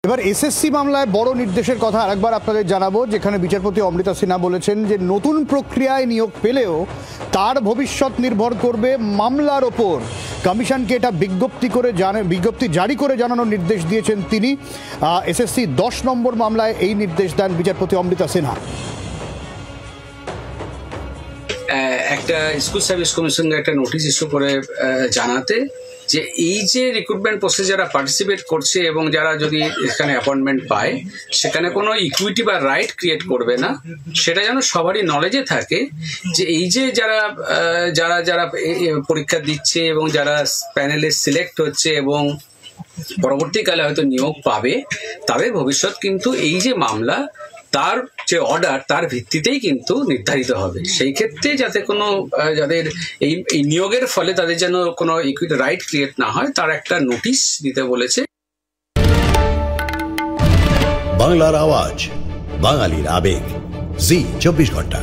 এবার এসএসসি মামলায় বড় নির্দেশের কথা আরেকবার আপনাদের জানাবো, যেখানে বিচারপতি অমৃতা সিনহা বলেছেন যে নতুন প্রক্রিয়ায় নিয়োগ পেলেও তার ভবিষ্যৎ নির্ভর করবে মামলার ওপর। কমিশনকে এটা বিজ্ঞপ্তি জারি করে জানানোর নির্দেশ দিয়েছেন তিনি। এসএসসি 10 নম্বর মামলায় এই নির্দেশ দেন বিচারপতি অমৃতা সিনহা। একটা স্কুল সার্ভিস কমিশনকে একটা নোটিশ ইস্যু করে জানাতে যে এই যে রিক্রুটমেন্ট প্রসেস যারা পার্টিসিপেট করছে এবং যারা যদি এখানে অ্যাপয়েন্টমেন্ট পায় সেখানে কোনো ইকুইটি বা রাইট ক্রিয়েট করবে না, সেটা যেন সবারই নলেজে থাকে যে এই যে যারা যারা যারা পরীক্ষা দিচ্ছে এবং যারা প্যানেলে সিলেক্ট হচ্ছে এবং পরবর্তীকালে হয়তো নিয়োগ পাবে, তাদের ভবিষ্যৎ কিন্তু এই যে মামলা তার যে অর্ডার তার ভিত্তিতেই কিন্তু নির্ধারিত হবে। সেই ক্ষেত্রে যাতে কোনো যাদের এই নিয়োগের ফলে তাদের যেন কোনো ইকুইটি রাইট ক্রিয়েট না হয় তার একটা নোটিশ দিতে বলেছে। বাংলার আওয়াজ, বাঙালির আবেগ, জি 24 ঘন্টা।